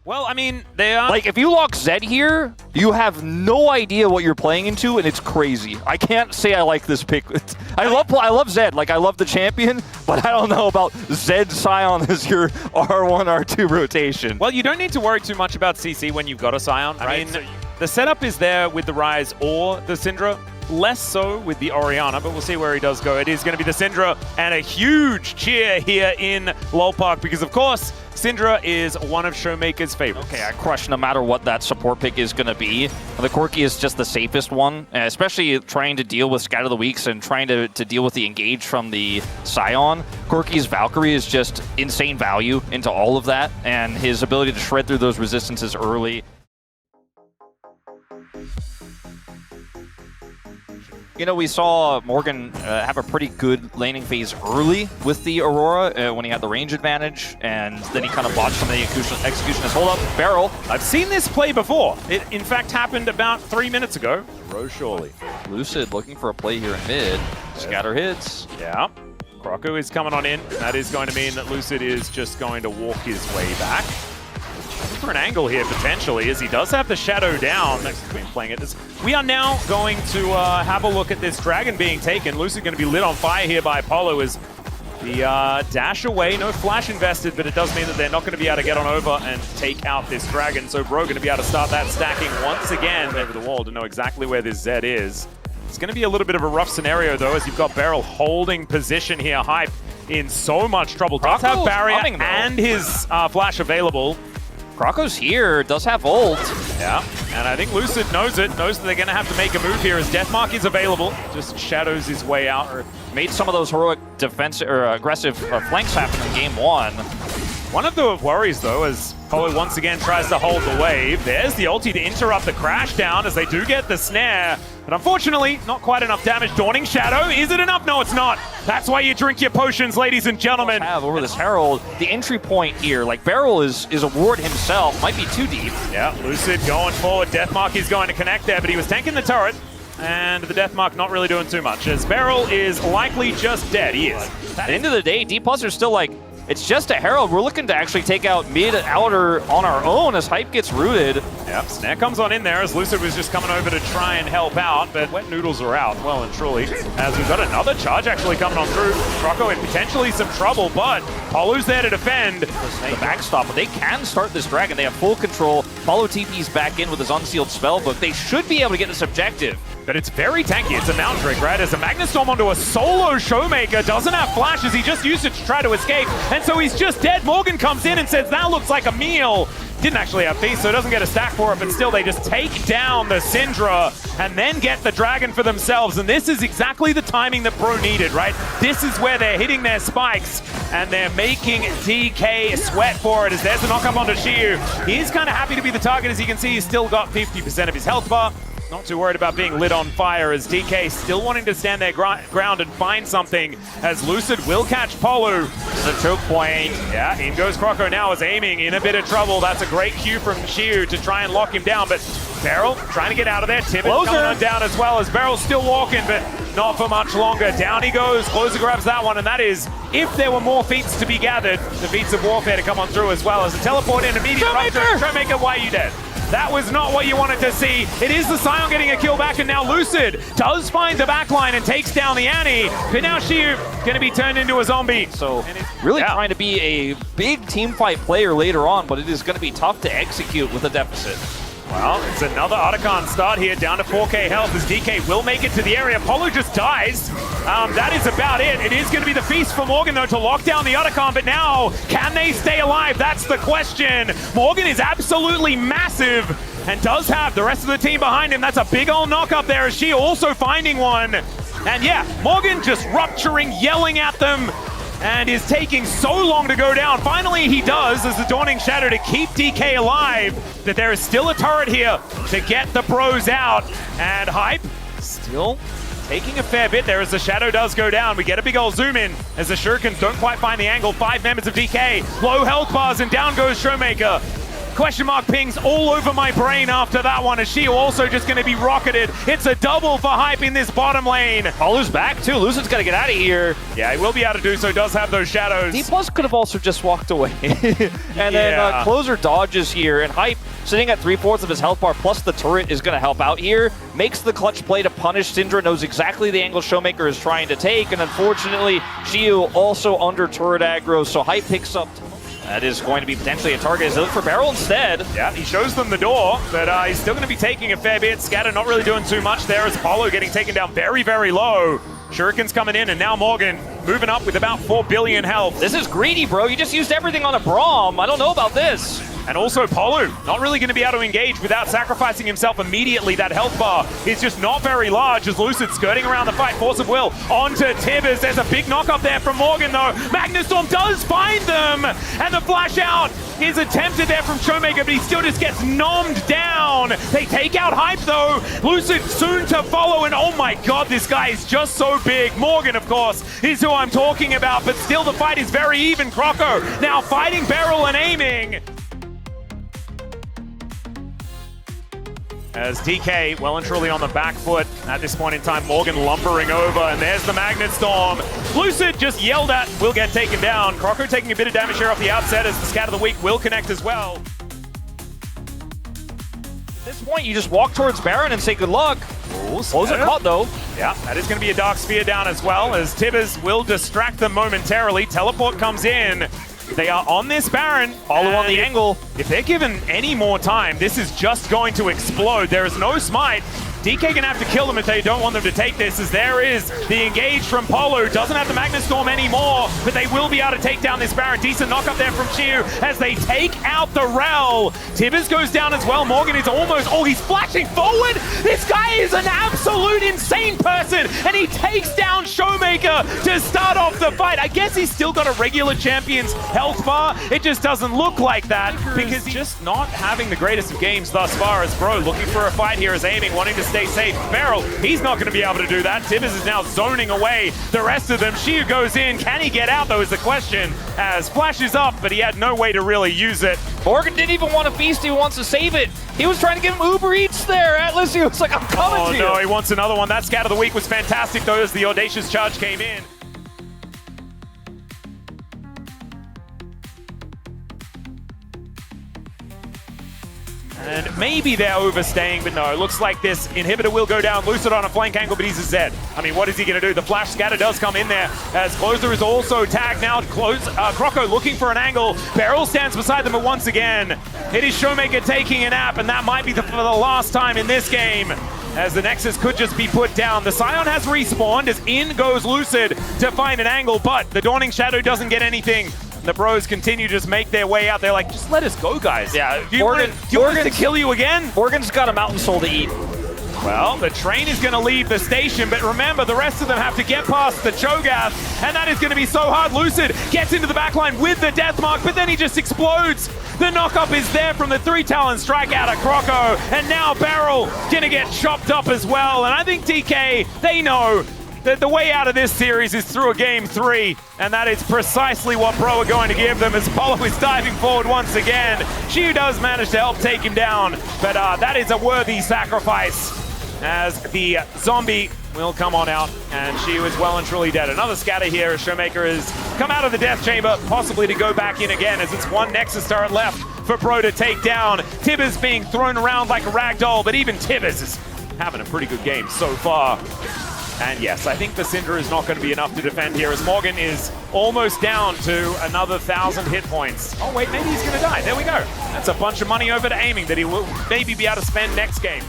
Well, I mean, they are... Like, if you lock Zed here, you have no idea what you're playing into, and it's crazy. I can't say I like this pick. I love Zed. Like, I love the champion, but I don't know about Zed Sion as your R1, R2 rotation. Well, you don't need to worry too much about CC when you've got a Sion, right? I mean, the setup is there with the Ryze or the Syndra. Less so with the Orianna, but we'll see where he does go. It is going to be the Syndra, and a huge cheer here in LoL Park because, of course, Syndra is one of Showmaker's favorites. Okay, I crush no matter what that support pick is going to be. The Corki is just the safest one, especially trying to deal with Scatter the Weaks and trying to deal with the engage from the Sion. Corki's Valkyrie is just insane value into all of that, and his ability to shred through those resistances early. You know, we saw Morgan have a pretty good laning phase early with the Aurora when he had the range advantage, and then he kind of botched some of the executionist hold up. Barrel. I've seen this play before. It, in fact, happened about 3 minutes ago. Rose surely. Lucid looking for a play here in mid. Scatter hits. Yeah. Croco is coming on in. That is going to mean that Lucid is just going to walk his way back. For an angle here, potentially, as he does have the shadow down. Playing it. We are now going to have a look at this dragon being taken. Lucid going to be lit on fire here by Apollo as the dash away. No flash invested, but it does mean that they're not going to be able to get on over and take out this dragon. So Bro going to be able to start that stacking once again over the wall to know exactly where this Zed is. It's going to be a little bit of a rough scenario, though, as you've got Beryl holding position here. Hype in so much trouble. Does have barrier and his flash available. Croco's here, does have ult. Yeah, and I think Lucid knows it, knows that they're going to have to make a move here as Deathmark is available. Just shadows his way out. Made some of those heroic defense or aggressive flanks happen in game one. One of the worries, though, as Polo once again tries to hold the wave. There's the ulti to interrupt the crash down as they do get the snare. But unfortunately, not quite enough damage. Dawning Shadow, is it enough? No, it's not. That's why you drink your potions, ladies and gentlemen. Have over this Herald, the entry point here, like Beryl is a ward himself, might be too deep. Yeah, Lucid going forward. Deathmark is going to connect there, but he was tanking the turret. And the Deathmark not really doing too much, as Beryl is likely just dead. He is. At the end of the day, D+ are still like, it's just a Herald. We're looking to actually take out mid outer on our own as Hype gets rooted. Yep, Snare comes on in there as Lucid was just coming over to try and help out, but Wet Noodles are out, well and truly. As we've got another charge actually coming on through. Croco in potentially some trouble, but Polu's there to defend. The backstop, but they can start this dragon. They have full control. Polo TP's back in with his unsealed spellbook. They should be able to get this objective. But it's very tanky. It's a Mountain Drake, right? As a Magnus Storm onto a solo Showmaker. Doesn't have flashes. He just used it to try to escape. And so he's just dead. Morgan comes in and says, that looks like a meal. Didn't actually have feast, so doesn't get a stack for it. But still, they just take down the Syndra and then get the dragon for themselves. And this is exactly the timing that Bro needed, right? This is where they're hitting their spikes. And they're making DK sweat for it. As there's a knock up onto Shiyu. He's kind of happy to be the target. As you can see, he's still got 50% of his health bar. Not too worried about being lit on fire as DK still wanting to stand their ground and find something as Lucid will catch Polu. This is a choke point. Yeah, in goes Croco now as aiming in a bit of trouble. That's a great cue from Shiyu to try and lock him down, but Beryl trying to get out of there. Tibbet coming on down as well as Beryl's still walking, but not for much longer. Down he goes. Closer grabs that one, and that is if there were more feats to be gathered, the feats of warfare to come on through as well as a teleport in immediate rupture. Showmaker, why are you dead? That was not what you wanted to see. It is the Sion getting a kill back, and now Lucid does find the backline and takes down the Annie. But now Shiyu going to be turned into a zombie. So really trying to be a big team fight player later on, but it is going to be tough to execute with a deficit. Well, it's another Otacon start here, down to 4k health as DK will make it to the area. Polo just dies. That is about it. It is going to be the feast for Morgan, though, to lock down the Otacon, but now, can they stay alive? That's the question. Morgan is absolutely massive and does have the rest of the team behind him. That's a big old knock up there as she also finding one. And yeah, Morgan just rupturing, yelling at them, and is taking so long to go down. Finally, he does, as the Dawning Shadow to keep DK alive, that there is still a turret here to get the Bros out. And Hype still taking a fair bit there as the Shadow does go down. We get a big old zoom in as the Shurikens don't quite find the angle. 5 members of DK, low health bars, and down goes Showmaker. Question mark pings all over my brain after that one. Is she also just going to be rocketed? It's a double for Hype in this bottom lane. Paulu's back too. Lucid's got to get out of here. Yeah, he will be able to do so. Does have those shadows. D+ could have also just walked away. And then Closer dodges here, and Hype sitting at 3/4 of his health bar, plus the turret is going to help out here. Makes the clutch play to punish Syndra, knows exactly the angle Showmaker is trying to take, and unfortunately, Shiu also under turret aggro, so Hype picks up. That is going to be potentially a target. Is it for Barrel instead? Yeah, he shows them the door, but he's still going to be taking a fair bit. Scatter not really doing too much there as Apollo getting taken down very, very low. Shuriken's coming in, and now Morgan moving up with about 4 billion health. This is greedy, bro. You just used everything on a Braum. I don't know about this. And also Polu, not really going to be able to engage without sacrificing himself immediately. That health bar is just not very large as Lucid skirting around the fight. Force of Will onto Tibbers. There's a big knock up there from Morgan though. Magnustorm does find them, and the flash out is attempted there from Showmaker, but he still just gets nommed down. They take out Hype though. Lucid soon to follow, and oh my god, this guy is just so big. Morgan, of course, is who I'm talking about, but still the fight is very even. Croco now fighting Beryl and aiming. As DK well and truly on the back foot at this point in time. Morgan lumbering over, and there's the Magnet Storm. Lucid just yelled at, will get taken down. Croco taking a bit of damage here off the outset as the Scat of the Week will connect as well. At this point, you just walk towards Baron and say good luck. Close it caught though. Yeah, that is going to be a Dark Sphere down as well, as Tibbers will distract them momentarily. Teleport comes in. They are on this Baron. Follow on the angle. If they're given any more time, this is just going to explode. There is no smite. DK gonna have to kill them if they don't want them to take this, as there is the engage from Polo. Doesn't have the Magnet Storm anymore, but they will be able to take down this Baron. Decent knock up there from Shiu as they take out the Rel. Tibbers goes down as well. Morgan is almost, oh, he's flashing forward. This guy is an absolute insane person, and he takes down Showmaker to start off the fight. I guess he's still got a regular champion's health bar. It just doesn't look like that because he's just not having the greatest of games thus far, as Bro looking for a fight here, is aiming, wanting to stay safe. Beryl, he's not going to be able to do that. Tibbers is now zoning away the rest of them. Shiu goes in. Can he get out, though, is the question, as Flash is up, but he had no way to really use it. Morgan didn't even want to feast, he wants to save it. He was trying to give him Uber Eats there. Atlas, he was like, I'm coming to you. Oh no, he wants another one. That Scat of the Week was fantastic, though, as the audacious charge came in. And maybe they're overstaying, but no, it looks like this inhibitor will go down. Lucid on a flank angle, but he's a Zed. I mean, what is he going to do? The flash scatter does come in there, as Closer is also tagged now. Croco looking for an angle. Beryl stands beside them, but once again, it is Showmaker taking a nap, and that might be for the last time in this game, as the Nexus could just be put down. The Scion has respawned, as in goes Lucid to find an angle, but the Dawning Shadow doesn't get anything. The bros continue to just make their way out. They're like, just let us go, guys. Yeah, do you want us to kill you again? Morgan's got a Mountain Soul to eat. Well, the train is going to leave the station, but remember, the rest of them have to get past the Cho'Gath, and that is going to be so hard. Lucid gets into the backline with the death mark, but then he just explodes. The knock-up is there from the 3-Talon strike out of Croco, and now Beryl going to get chopped up as well. And I think DK, they know that the way out of this series is through a game 3, and that is precisely what Pro are going to give them, as Apollo is diving forward once again. Shiu does manage to help take him down, but that is a worthy sacrifice, as the zombie will come on out, and Shiu is well and truly dead. Another scatter here as Showmaker has come out of the death chamber, possibly to go back in again, as it's one Nexus turret left for Pro to take down. Tibbers being thrown around like a rag doll, but even Tibbers is having a pretty good game so far. And yes, I think the Syndra is not going to be enough to defend here, as Morgan is almost down to another 1,000 hit points. Oh wait, maybe he's going to die. There we go. That's a bunch of money over to aiming that he will maybe be able to spend next game.